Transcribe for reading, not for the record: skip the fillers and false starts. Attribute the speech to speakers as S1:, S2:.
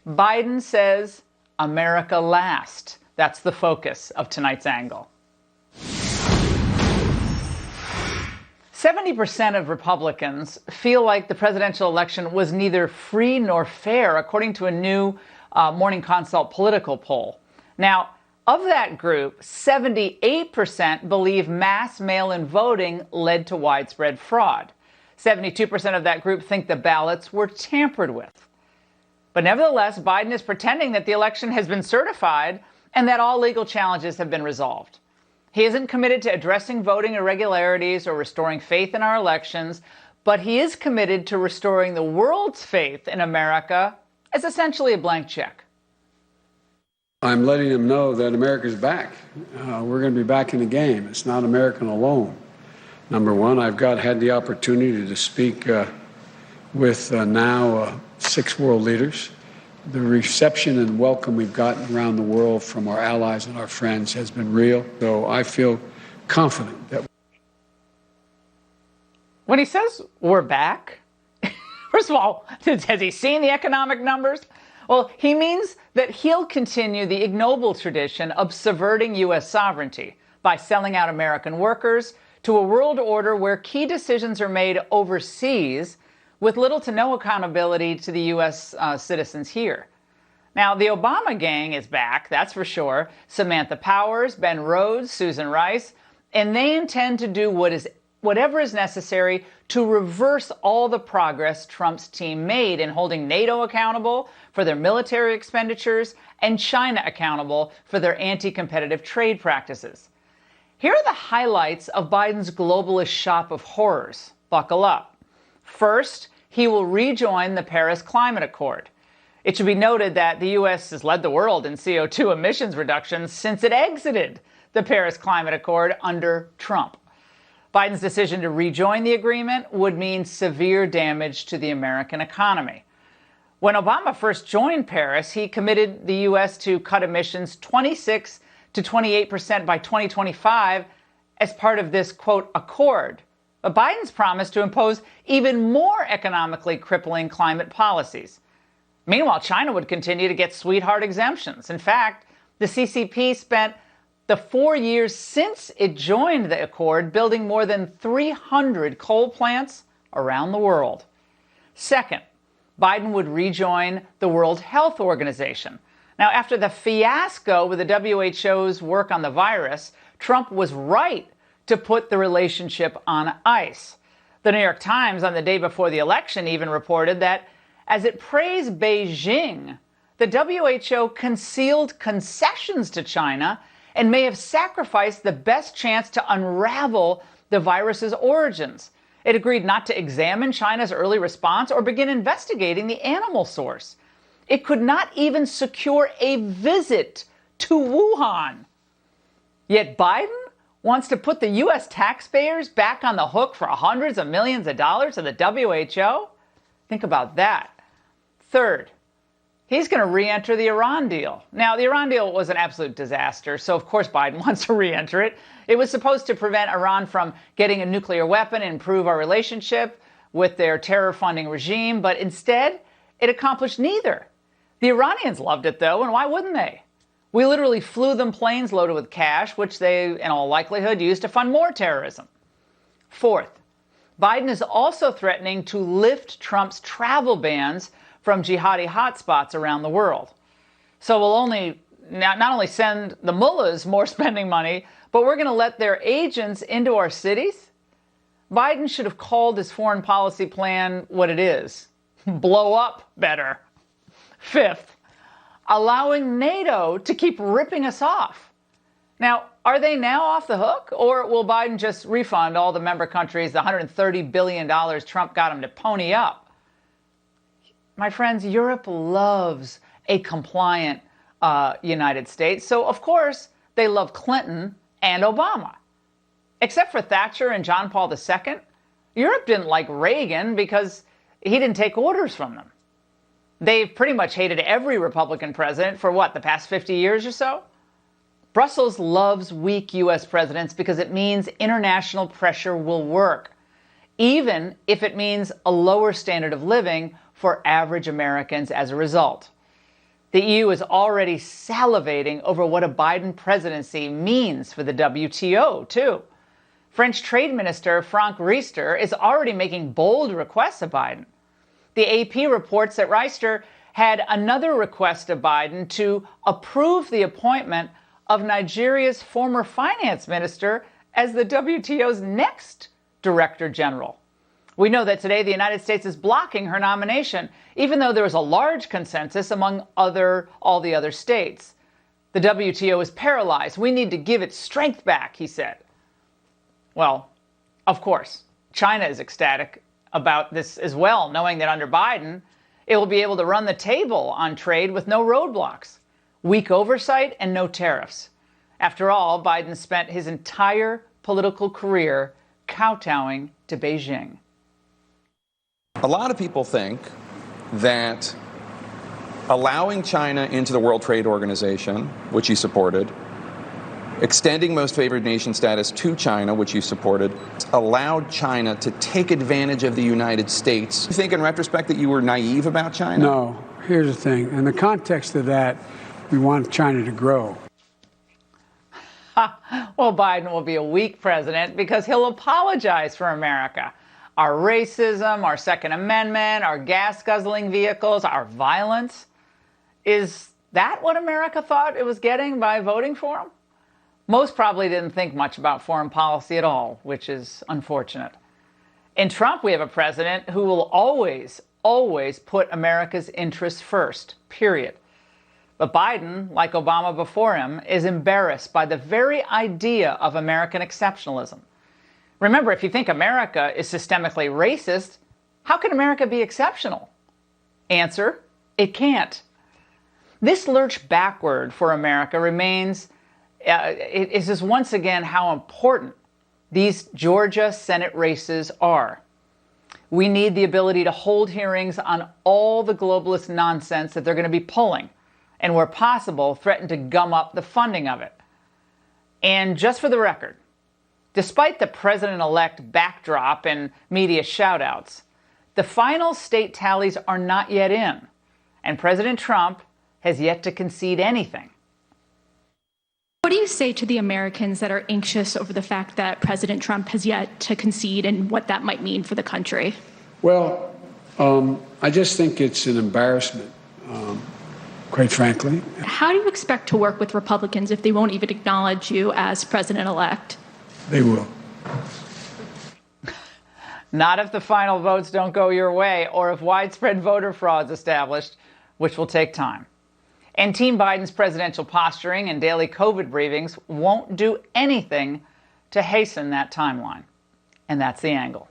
S1: Biden says America last. That's the focus of tonight's angle. 70% of Republicans feel like the presidential election was neither free nor fair, according to a new Morning Consult political poll. Now, of that group, 78% believe mass mail-in voting led to widespread fraud. 72% of that group think the ballots were tampered with. But nevertheless, Biden is pretending that the election has been certified and that all legal challenges have been resolved. He isn't committed to addressing voting irregularities or restoring faith in our elections, but he is committed to restoring the world's faith in America as essentially a blank check.
S2: I'm letting them know that America's back. We're going to be back in the game. It's not American alone. Number one, I've had the opportunity to speak with now 6 world leaders. The reception and welcome we've gotten around the world from our allies and our friends has been real. So I feel confident that.
S1: When he says we're back, first of all, has he seen the economic numbers? Well, he means that he'll continue the ignoble tradition of subverting U.S. sovereignty by selling out American workers to a world order where key decisions are made overseas with little to no accountability to the U.S. Citizens here. Now, the Obama gang is back, that's for sure. Samantha Powers, Ben Rhodes, Susan Rice, and they intend to do whatever is necessary to reverse all the progress Trump's team made in holding NATO accountable for their military expenditures and China accountable for their anti-competitive trade practices. Here are the highlights of Biden's globalist shop of horrors. Buckle up. First, he will rejoin the Paris Climate Accord. It should be noted that the U.S. has led the world in CO2 emissions reductions since it exited the Paris Climate Accord under Trump. Biden's decision to rejoin the agreement would mean severe damage to the American economy. When Obama first joined Paris, he committed the U.S. to cut emissions 26 to 28% by 2025 as part of this, quote, accord. But Biden's promised to impose even more economically crippling climate policies. Meanwhile, China would continue to get sweetheart exemptions. In fact, the CCP spent the 4 years since it joined the accord building more than 300 coal plants around the world. Second, Biden would rejoin the World Health Organization. Now, after the fiasco with the WHO's work on the virus, Trump was right to put the relationship on ice. The New York Times, on the day before the election, even reported that as it praised Beijing, the WHO concealed concessions to China and may have sacrificed the best chance to unravel the virus's origins. It agreed not to examine China's early response or begin investigating the animal source. It could not even secure a visit to Wuhan. Yet Biden wants to put the U.S. taxpayers back on the hook for hundreds of millions of dollars to the WHO? Think about that. Third, he's going to re-enter the Iran deal. Now, the Iran deal was an absolute disaster, so of course Biden wants to re-enter it. It was supposed to prevent Iran from getting a nuclear weapon and improve our relationship with their terror-funding regime, but instead, it accomplished neither. The Iranians loved it, though, and why wouldn't they? We literally flew them planes loaded with cash, which they, in all likelihood, used to fund more terrorism. Fourth, Biden is also threatening to lift Trump's travel bans from jihadi hotspots around the world. So we'll not only send the mullahs more spending money, but we're going to let their agents into our cities? Biden should have called his foreign policy plan what it is. Blow up better. Fifth, allowing NATO to keep ripping us off. Now, are they now off the hook, or will Biden just refund all the member countries the $130 billion Trump got them to pony up? My friends, Europe loves a compliant United States, so of course they love Clinton and Obama. Except for Thatcher and John Paul II, Europe didn't like Reagan because he didn't take orders from them. They've pretty much hated every Republican president for the past 50 years or so? Brussels loves weak U.S. presidents because it means international pressure will work, even if it means a lower standard of living for average Americans as a result. The EU is already salivating over what a Biden presidency means for the WTO, too. French Trade Minister Franck Riester is already making bold requests of Biden. The AP reports that Riester had another request of Biden to approve the appointment of Nigeria's former finance minister as the WTO's next director general. We know that today the United States is blocking her nomination, even though there is a large consensus among all the other states. The WTO is paralyzed. We need to give its strength back, he said. Well, of course, China is ecstatic about this as well, knowing that under Biden, it will be able to run the table on trade with no roadblocks, weak oversight, and no tariffs. After all, Biden spent his entire political career kowtowing to Beijing.
S3: A lot of people think that allowing China into the World Trade Organization, which he supported, extending most favored nation status to China, which you supported, allowed China to take advantage of the United States. You think in retrospect that you were naive about China?
S2: No. Here's the thing. In the context of that, we want China to grow.
S1: Well, Biden will be a weak president because he'll apologize for America. Our racism, our Second Amendment, our gas-guzzling vehicles, our violence. Is that what America thought it was getting by voting for him? Most probably didn't think much about foreign policy at all, which is unfortunate. In Trump, we have a president who will always put America's interests first, period. But Biden, like Obama before him, is embarrassed by the very idea of American exceptionalism. Remember, if you think America is systemically racist, how can America be exceptional? Answer, it can't. This lurch backward for America remains it is just once again how important these Georgia Senate races are. We need the ability to hold hearings on all the globalist nonsense that they're going to be pulling, and where possible, threaten to gum up the funding of it. And just for the record, despite the president-elect backdrop and media shout-outs, the final state tallies are not yet in, and President Trump has yet to concede anything.
S4: What do you say to the Americans that are anxious over the fact that President Trump has yet to concede and what that might mean for the country?
S2: Well, I just think it's an embarrassment, quite frankly.
S4: How do you expect to work with Republicans if they won't even acknowledge you as president-elect?
S2: They will.
S1: Not if the final votes don't go your way or if widespread voter fraud is established, which will take time. And Team Biden's presidential posturing and daily COVID briefings won't do anything to hasten that timeline. And that's the angle.